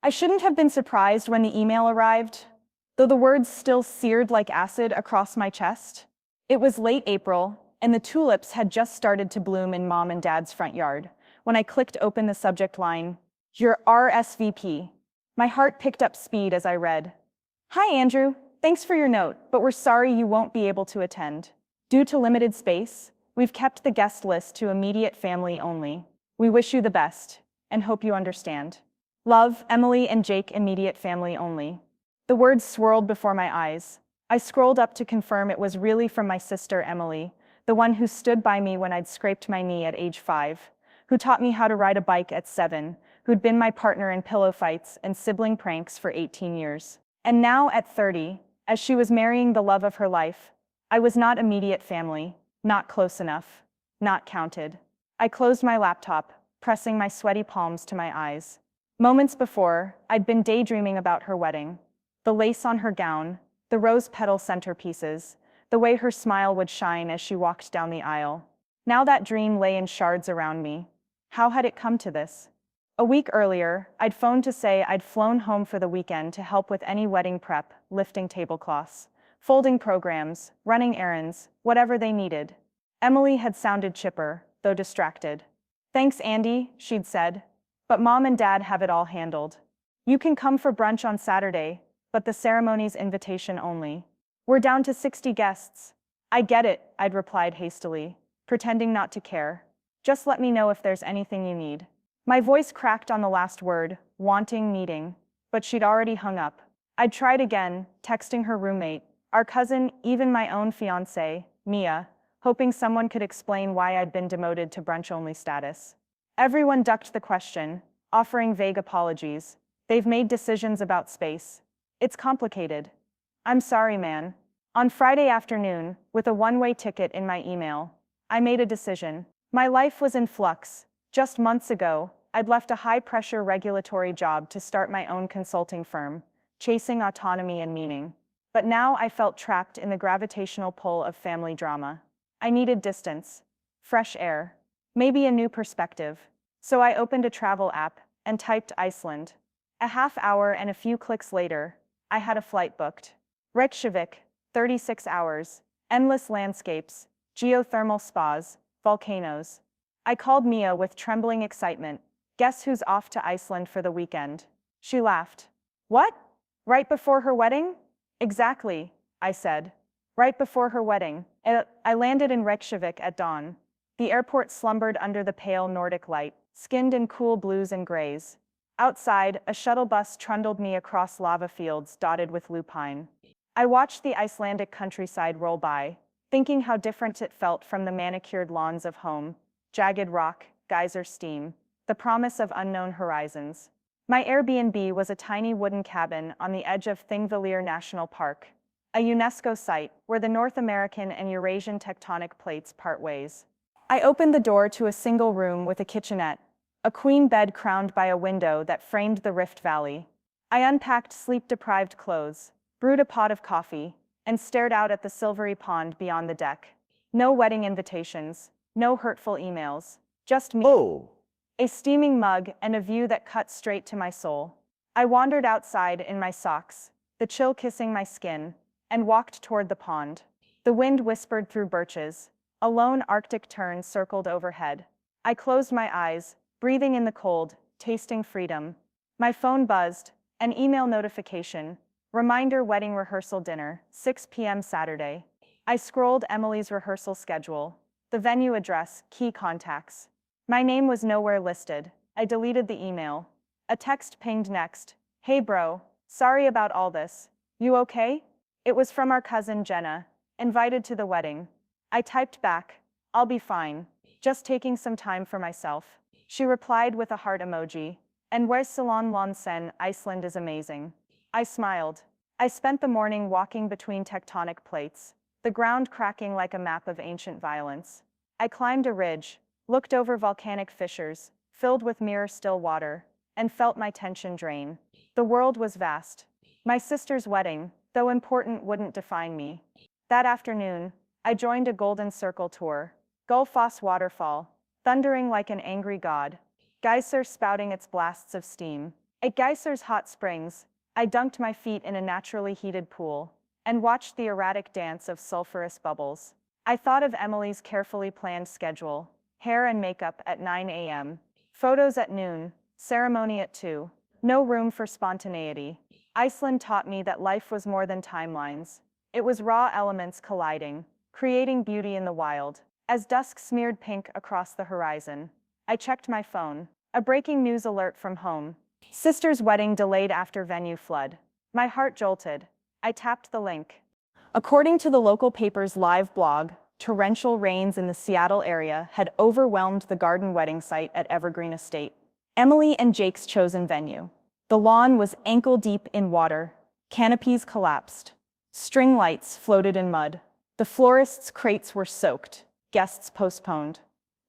I shouldn't have been surprised when the email arrived, though the words still seared like acid across my chest. It was late April, and the tulips had just started to bloom in Mom and Dad's front yard when I clicked open the subject line, "Your RSVP." My heart picked up speed as I read, "Hi, Andrew. Thanks for your note, but we're sorry you won't be able to attend. Due to limited space, we've kept the guest list to immediate family only. We wish you the best, and hope you understand. Love, Emily and Jake, immediate family only." The words swirled before my eyes. I scrolled up to confirm it was really from my sister Emily, the one who stood by me when I'd scraped my knee at age 5, who taught me how to ride a bike at 7, who'd been my partner in pillow fights and sibling pranks for 18 years. And now at 30, as she was marrying the love of her life, I was not immediate family, not close enough, not counted. I closed my laptop, pressing my sweaty palms to my eyes. Moments before, I'd been daydreaming about her wedding. The lace on her gown, the rose petal centerpieces, the way her smile would shine as she walked down the aisle. Now that dream lay in shards around me. How had it come to this? A week earlier, I'd phoned to say I'd flown home for the weekend to help with any wedding prep, lifting tablecloths, folding programs, running errands, whatever they needed. Emily had sounded chipper, though distracted. "Thanks, Andy," she'd said, "but Mom and Dad have it all handled. You can come for brunch on Saturday, but the ceremony's invitation only. We're down to 60 guests." "I get it," I'd replied hastily, pretending not to care. "Just let me know if there's anything you need." My voice cracked on the last word, wanting, needing, but she'd already hung up. I'd tried again, texting her roommate, our cousin, even my own fiancée, Mia, hoping someone could explain why I'd been demoted to brunch-only status. Everyone ducked the question, offering vague apologies. "They've made decisions about space. It's complicated." "I'm sorry, man." On Friday afternoon, with a one-way ticket in my email, I made a decision. My life was in flux. Just months ago, I'd left a high-pressure regulatory job to start my own consulting firm, chasing autonomy and meaning. But now I felt trapped in the gravitational pull of family drama. I needed distance, fresh air, maybe a new perspective. So I opened a travel app and typed Iceland. A half hour and a few clicks later, I had a flight booked. Reykjavik, 36 hours, endless landscapes, geothermal spas, volcanoes. I called Mia with trembling excitement. "Guess who's off to Iceland for the weekend?" She laughed. "What? Right before her wedding?" "Exactly," I said. "Right before her wedding." I landed in Reykjavik at dawn. The airport slumbered under the pale Nordic light, skinned in cool blues and grays. Outside, a shuttle bus trundled me across lava fields dotted with lupine. I watched the Icelandic countryside roll by, thinking how different it felt from the manicured lawns of home. Jagged rock, geyser steam, the promise of unknown horizons. My Airbnb was a tiny wooden cabin on the edge of Thingvellir National Park, a UNESCO site where the North American and Eurasian tectonic plates part ways. I opened the door to a single room with a kitchenette, a queen bed crowned by a window that framed the Rift Valley. I unpacked sleep-deprived clothes, brewed a pot of coffee, and stared out at the silvery pond beyond the deck. No wedding invitations, no hurtful emails, just me. Oh, A steaming mug and a view that cut straight to my soul. I wandered outside in my socks, the chill kissing my skin, and walked toward the pond. The wind whispered through birches. A lone Arctic tern circled overhead. I closed my eyes, breathing in the cold, tasting freedom. My phone buzzed, an email notification. Reminder: wedding rehearsal dinner, 6 p.m. Saturday. I scrolled Emily's rehearsal schedule. The venue address, key contacts. My name was nowhere listed. I deleted the email. A text pinged next. "Hey bro, sorry about all this. You okay?" It was from our cousin Jenna, invited to the wedding. I typed back, "I'll be fine. Just taking some time for myself." She replied with a heart emoji. "And where's Salon Lonsen? Iceland is amazing." I smiled. I spent the morning walking between tectonic plates, the ground cracking like a map of ancient violence. I climbed a ridge, looked over volcanic fissures, filled with mirror-still water, and felt my tension drain. The world was vast. My sister's wedding, though important, wouldn't define me. That afternoon, I joined a Golden Circle tour. Gullfoss waterfall, thundering like an angry god. Geyser spouting its blasts of steam. At Geyser's hot springs, I dunked my feet in a naturally heated pool and watched the erratic dance of sulfurous bubbles. I thought of Emily's carefully planned schedule: hair and makeup at 9 a.m., photos at noon, ceremony at 2. No room for spontaneity. Iceland taught me that life was more than timelines. It was raw elements colliding, creating beauty in the wild. As dusk smeared pink across the horizon, I checked my phone. A breaking news alert from home. Sister's wedding delayed after venue flood. My heart jolted. I tapped the link. According to the local paper's live blog, torrential rains in the Seattle area had overwhelmed the garden wedding site at Evergreen Estate. Emily and Jake's chosen venue. The lawn was ankle-deep in water. Canopies collapsed. String lights floated in mud. The florist's crates were soaked. Guests postponed.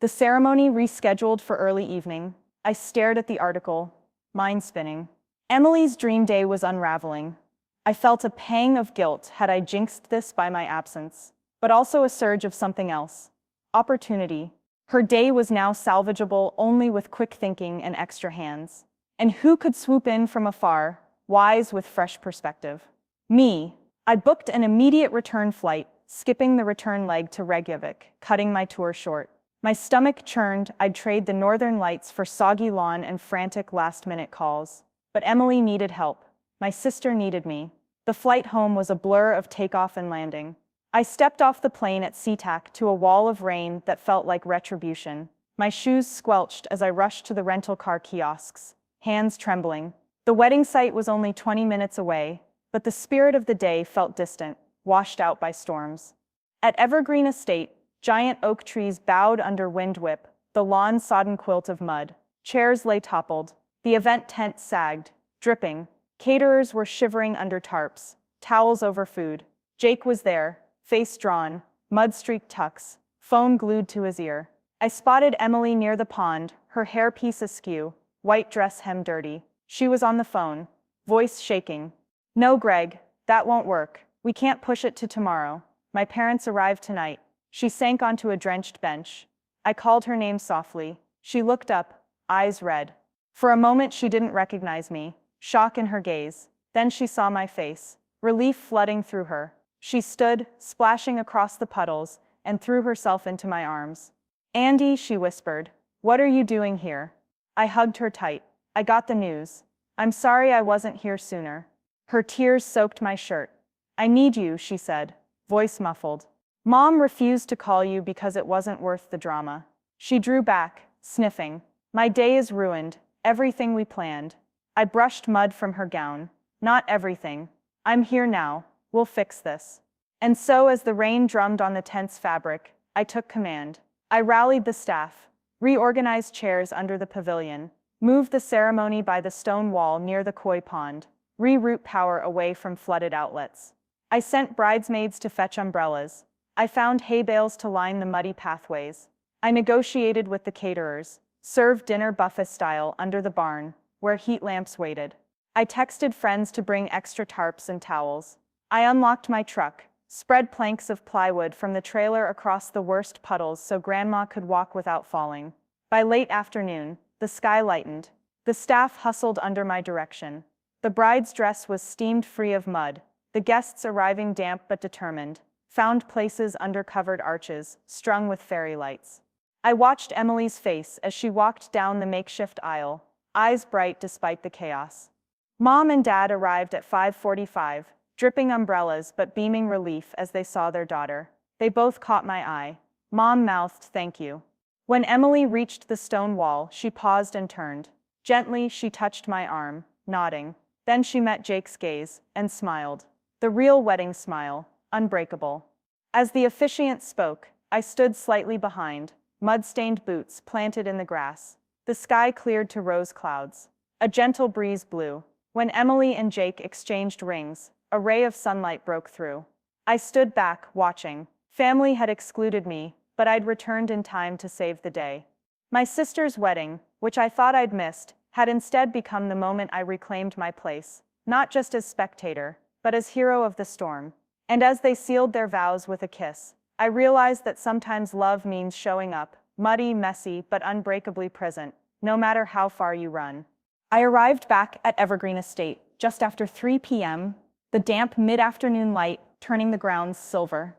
The ceremony rescheduled for early evening. I stared at the article, mind spinning. Emily's dream day was unraveling. I felt a pang of guilt had I jinxed this by my absence, but also a surge of something else. Opportunity. Her day was now salvageable only with quick thinking and extra hands. And who could swoop in from afar, wise with fresh perspective? Me. I booked an immediate return flight, skipping the return leg to Reykjavik, cutting my tour short. My stomach churned. I'd trade the northern lights for soggy lawn and frantic last-minute calls. But Emily needed help. My sister needed me. The flight home was a blur of takeoff and landing. I stepped off the plane at SeaTac to a wall of rain that felt like retribution. My shoes squelched as I rushed to the rental car kiosks, hands trembling. The wedding site was only 20 minutes away, but the spirit of the day felt distant, washed out by storms. At Evergreen Estate, giant oak trees bowed under wind whip, the lawn sodden quilt of mud. Chairs lay toppled. The event tent sagged, dripping. Caterers were shivering under tarps, towels over food. Jake was there, face drawn, mud-streaked tux, phone glued to his ear. I spotted Emily near the pond, her hairpiece askew, white dress hem dirty. She was on the phone, voice shaking. "No, Greg, that won't work. We can't push it to tomorrow. My parents arrive tonight." She sank onto a drenched bench. I called her name softly. She looked up, eyes red. For a moment she didn't recognize me, shock in her gaze. Then she saw my face, relief flooding through her. She stood, splashing across the puddles, and threw herself into my arms. "Andy," she whispered, "what are you doing here?" I hugged her tight. "I got the news. I'm sorry I wasn't here sooner." Her tears soaked my shirt. "I need you," she said, voice muffled. "Mom refused to call you because it wasn't worth the drama." She drew back, sniffing. "My day is ruined, everything we planned." I brushed mud from her gown. "Not everything. I'm here now. We'll fix this." And so as the rain drummed on the tent's fabric, I took command. I rallied the staff, reorganized chairs under the pavilion, moved the ceremony by the stone wall near the koi pond, reroute power away from flooded outlets. I sent bridesmaids to fetch umbrellas. I found hay bales to line the muddy pathways. I negotiated with the caterers, served dinner buffet style under the barn, where heat lamps waited. I texted friends to bring extra tarps and towels. I unlocked my truck, spread planks of plywood from the trailer across the worst puddles so Grandma could walk without falling. By late afternoon, the sky lightened. The staff hustled under my direction. The bride's dress was steamed free of mud. The guests, arriving damp but determined, found places under covered arches, strung with fairy lights. I watched Emily's face as she walked down the makeshift aisle, eyes bright despite the chaos. Mom and Dad arrived at 5:45, dripping umbrellas but beaming relief as they saw their daughter. They both caught my eye. Mom mouthed thank you. When Emily reached the stone wall, she paused and turned. Gently, she touched my arm, nodding. Then she met Jake's gaze and smiled. The real wedding smile, unbreakable. As the officiant spoke, I stood slightly behind, mud-stained boots planted in the grass. The sky cleared to rose clouds. A gentle breeze blew. When Emily and Jake exchanged rings, a ray of sunlight broke through. I stood back, watching. Family had excluded me, but I'd returned in time to save the day. My sister's wedding, which I thought I'd missed, had instead become the moment I reclaimed my place, not just as spectator, but as hero of the storm. And as they sealed their vows with a kiss, I realized that sometimes love means showing up, muddy, messy, but unbreakably present, no matter how far you run. I arrived back at Evergreen Estate just after 3 p.m., the damp mid-afternoon light turning the grounds silver.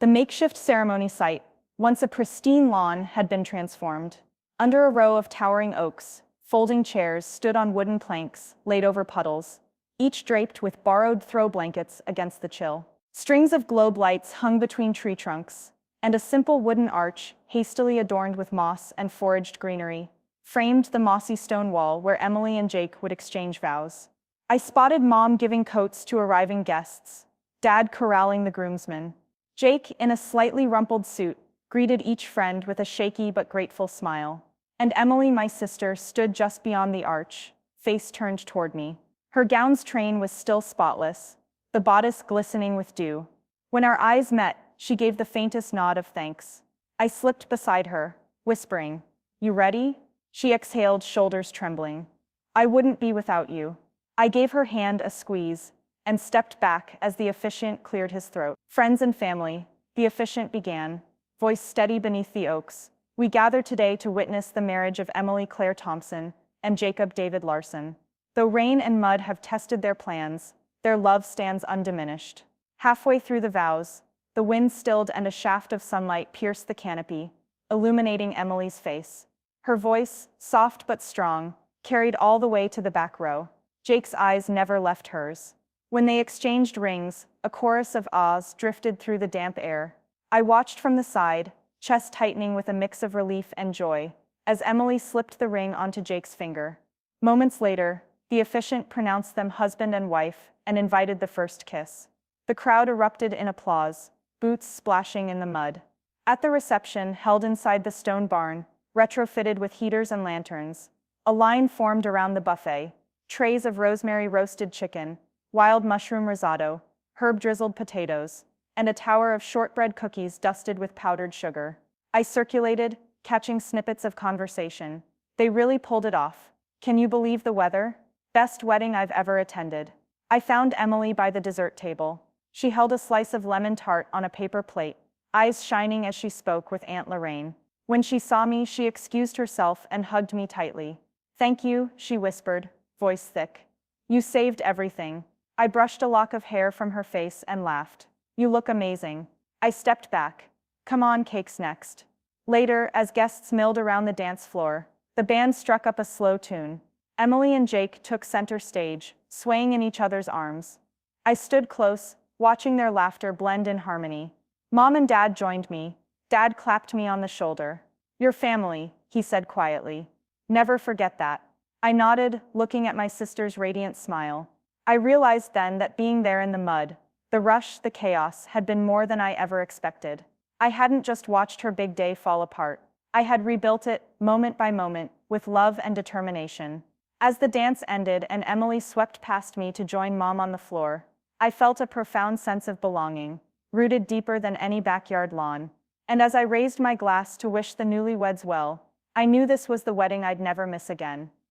The makeshift ceremony site, once a pristine lawn, had been transformed. Under a row of towering oaks, folding chairs stood on wooden planks laid over puddles, each draped with borrowed throw blankets against the chill. Strings of globe lights hung between tree trunks, and a simple wooden arch, hastily adorned with moss and foraged greenery, framed the mossy stone wall where Emily and Jake would exchange vows. I spotted Mom giving coats to arriving guests, Dad corralling the groomsmen. Jake, in a slightly rumpled suit, greeted each friend with a shaky but grateful smile. And Emily, my sister, stood just beyond the arch, face turned toward me. Her gown's train was still spotless, the bodice glistening with dew. When our eyes met, she gave the faintest nod of thanks. I slipped beside her, whispering, "You ready?" She exhaled, shoulders trembling. "I wouldn't be without you." I gave her hand a squeeze and stepped back as the officiant cleared his throat. "Friends and family," the officiant began, voice steady beneath the oaks, "we gather today to witness the marriage of Emily Claire Thompson and Jacob David Larson. Though rain and mud have tested their plans, their love stands undiminished." Halfway through the vows, the wind stilled and a shaft of sunlight pierced the canopy, illuminating Emily's face. Her voice, soft but strong, carried all the way to the back row. Jake's eyes never left hers. When they exchanged rings, a chorus of ahs drifted through the damp air. I watched from the side, chest tightening with a mix of relief and joy, as Emily slipped the ring onto Jake's finger. Moments later, the officiant pronounced them husband and wife and invited the first kiss. The crowd erupted in applause, boots splashing in the mud. At the reception, held inside the stone barn, retrofitted with heaters and lanterns, a line formed around the buffet, trays of rosemary roasted chicken, wild mushroom risotto, herb-drizzled potatoes, and a tower of shortbread cookies dusted with powdered sugar. I circulated, catching snippets of conversation. "They really pulled it off. Can you believe the weather? Best wedding I've ever attended." I found Emily by the dessert table. She held a slice of lemon tart on a paper plate, eyes shining as she spoke with Aunt Lorraine. When she saw me, she excused herself and hugged me tightly. "Thank you," she whispered, voice thick. "You saved everything." I brushed a lock of hair from her face and laughed. "You look amazing." I stepped back. "Come on, cake's next." Later, as guests milled around the dance floor, the band struck up a slow tune. Emily and Jake took center stage, swaying in each other's arms. I stood close, watching their laughter blend in harmony. Mom and Dad joined me. Dad clapped me on the shoulder. "Your family," he said quietly. "Never forget that." I nodded, looking at my sister's radiant smile. I realized then that being there in the mud, the rush, the chaos, had been more than I ever expected. I hadn't just watched her big day fall apart. I had rebuilt it, moment by moment, with love and determination. As the dance ended and Emily swept past me to join Mom on the floor, I felt a profound sense of belonging, rooted deeper than any backyard lawn. And as I raised my glass to wish the newlyweds well, I knew this was the wedding I'd never miss again.